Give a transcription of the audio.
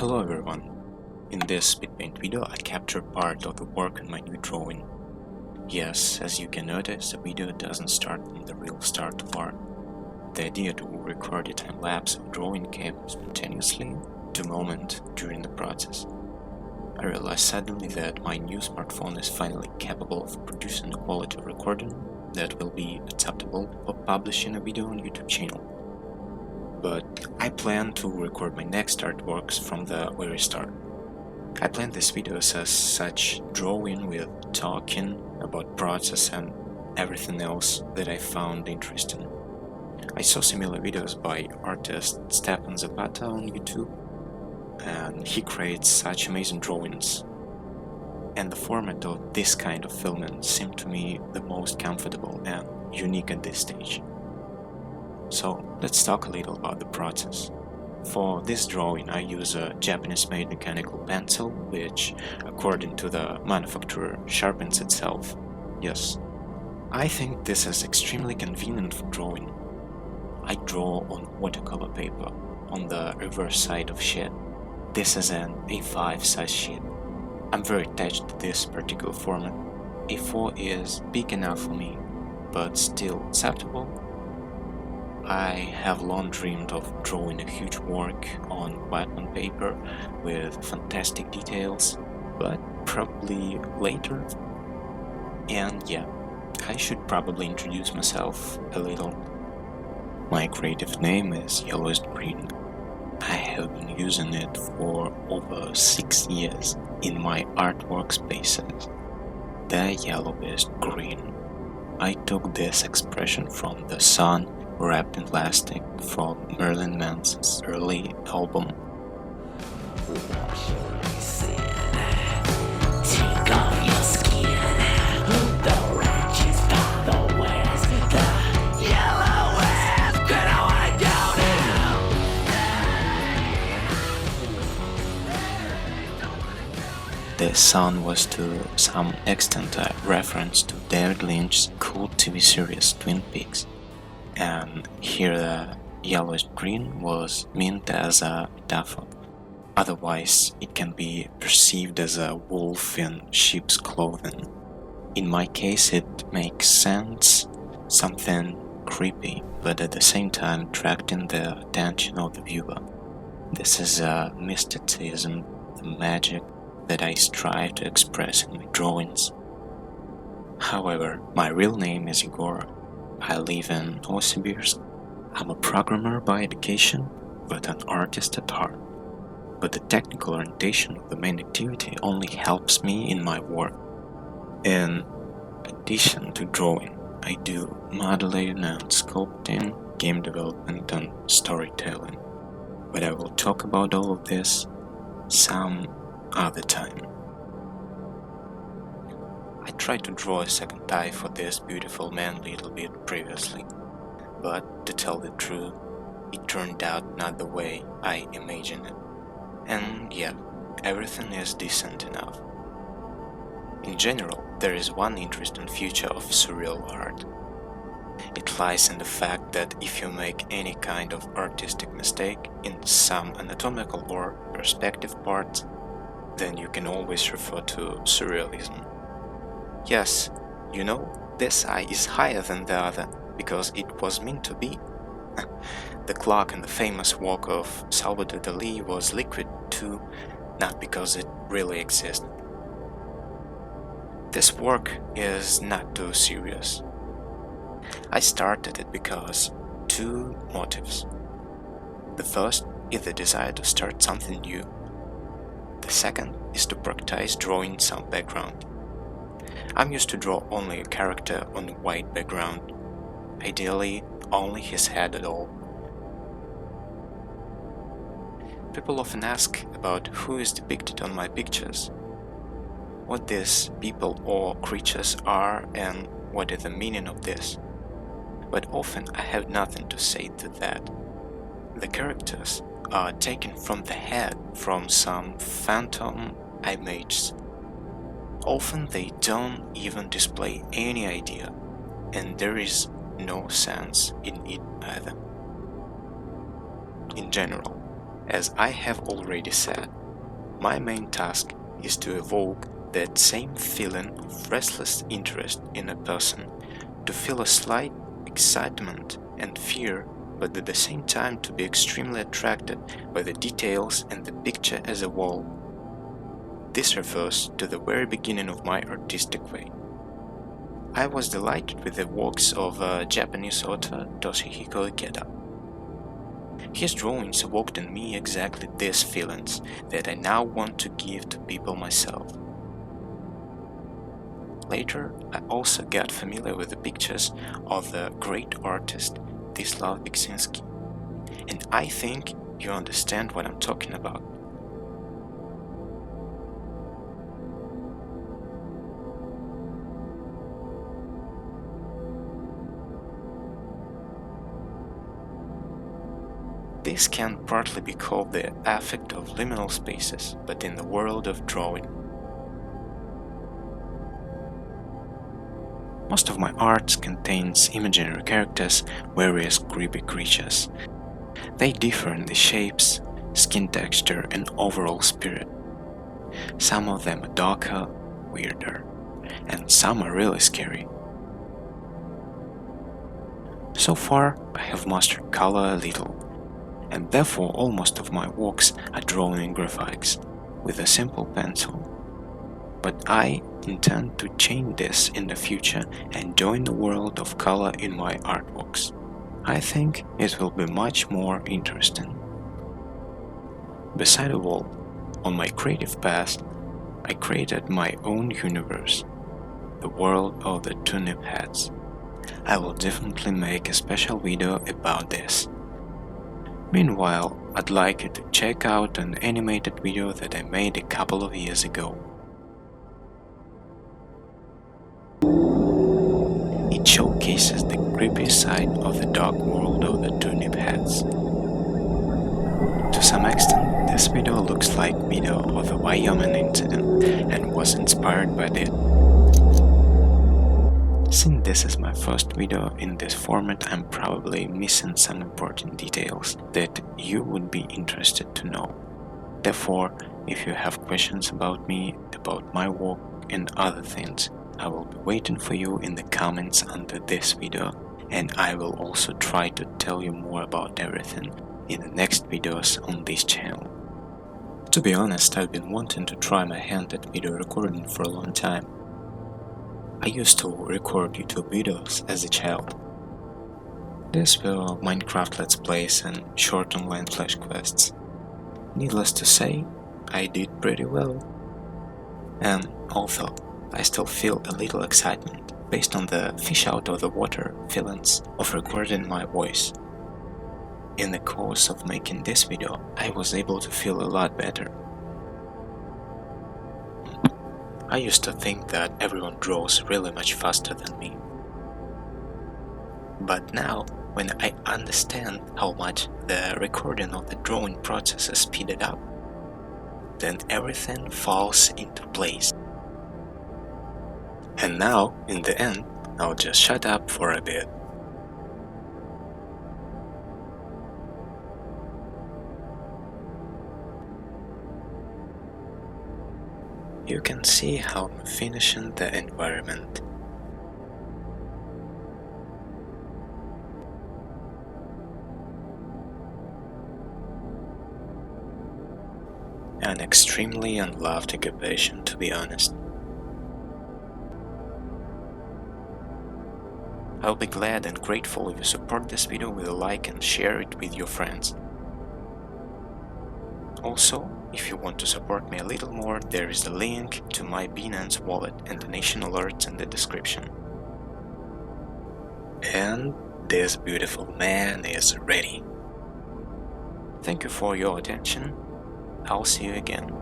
Hello everyone. In this speedpaint video I captured part of the work in my new drawing. Yes, as you can notice, the video doesn't start from the real start of art. The idea to record a time-lapse of drawing came spontaneously to moment during the process. I realized suddenly that my new smartphone is finally capable of producing a quality of recording that will be acceptable for publishing a video on YouTube channel. But I plan to record my next artworks from the very start. I planned these videos as such, drawing with talking about process and everything else that I found interesting. I saw similar videos by artist Stepan Zapata on YouTube, and he creates such amazing drawings. And the format of this kind of filming seemed to me the most comfortable and unique at this stage. So let's talk a little about the process. For this drawing I use a Japanese-made mechanical pencil which, according to the manufacturer, sharpens itself. Yes, I think this is extremely convenient for drawing. I draw on watercolor paper on the reverse side of sheet. This is an A5 size sheet. I'm very attached to this particular format. A4 is big enough for me, but still acceptable. I have long dreamed of drawing a huge work on Batman paper with fantastic details, but probably later. And yeah, I should probably introduce myself a little. My creative name is Yellowest Green. I have been using it for over 6 years in my artwork spaces. The yellowest green. I took this expression from the sun wrapped in plastic from Marilyn Manson's early album. The sun was to some extent a reference to David Lynch's cult TV series Twin Peaks. And here the yellowish green was meant as a metaphor. Otherwise, it can be perceived as a wolf in sheep's clothing. In my case, it makes sense, something creepy, but at the same time attracting the attention of the viewer. This is a mysticism, the magic that I strive to express in my drawings. However, my real name is Igor. I live in Novosibirsk. I'm a programmer by education, but an artist at heart. But the technical orientation of the main activity only helps me in my work. In addition to drawing, I do modeling and sculpting, game development and storytelling. But I will talk about all of this some other time. I tried to draw a second eye for this beautiful man a little bit previously, but to tell the truth, it turned out not the way I imagined it. And yeah, everything is decent enough. In general, there is one interesting feature of surreal art. It lies in the fact that if you make any kind of artistic mistake in some anatomical or perspective parts, then you can always refer to surrealism. Yes, you know, this eye is higher than the other because it was meant to be. The clock in the famous work of Salvador Dali was liquid too, not because it really existed. This work is not too serious. I started it because two motives. The first is the desire to start something new. The second is to practice drawing some background. I'm used to draw only a character on a white background, ideally only his head at all. People often ask about who is depicted on my pictures, what these people or creatures are and what is the meaning of this. But often I have nothing to say to that. The characters are taken from the head, from some phantom images. Often they don't even display any idea, and there is no sense in it either. In general, As I have already said, my main task is to evoke that same feeling of restless interest in a person, to feel a slight excitement and fear, but at the same time to be extremely attracted by the details and the picture as a whole. This refers to the very beginning of my artistic way. I was delighted with the works of Japanese author Toshihiko Ikeda. His drawings evoked in me exactly these feelings that I now want to give to people myself. Later, I also got familiar with the pictures of the great artist Wisław Beksiński, and I think you understand what I'm talking about. This can partly be called the effect of liminal spaces, but in the world of drawing. Most of my art contains imaginary characters, various creepy creatures. They differ in the shapes, skin texture, and overall spirit. Some of them are darker, weirder, and some are really scary. So far, I have mastered color a little, and therefore almost of my works are drawn in graphics, with a simple pencil. But I intend to change this in the future and join the world of color in my artworks. I think it will be much more interesting. Beside all, on my creative path, I created my own universe, the world of the turnip heads. I will definitely make a special video about this. Meanwhile, I'd like you to check out an animated video that I made a couple of years ago. It showcases the creepy side of the dark world of the turnip heads. To some extent, this video looks like video of the Wyoming incident and was inspired by it. Since this is my first video in this format, I'm probably missing some important details that you would be interested to know. Therefore, if you have questions about me, about my work and other things, I will be waiting for you in the comments under this video, and I will also try to tell you more about everything in the next videos on this channel. To be honest, I've been wanting to try my hand at video recording for a long time. I used to record YouTube videos as a child. These were Minecraft Let's Plays and short online flash quests. Needless to say, I did pretty well. And although I still feel a little excitement based on the fish out of the water feelings of recording my voice. In the course of making this video, I was able to feel a lot better. I used to think that everyone draws really much faster than me. But now, when I understand how much the recording of the drawing process is speeded up, then everything falls into place. And now, in the end, I'll just shut up for a bit. You can see how I'm finishing the environment. An extremely unloved occupation, to be honest. I'll be glad and grateful if you support this video with a like and share it with your friends. Also, if you want to support me a little more, there is the link to my Binance wallet and donation alerts in the description. And this beautiful man is ready. Thank you for your attention. I'll see you again.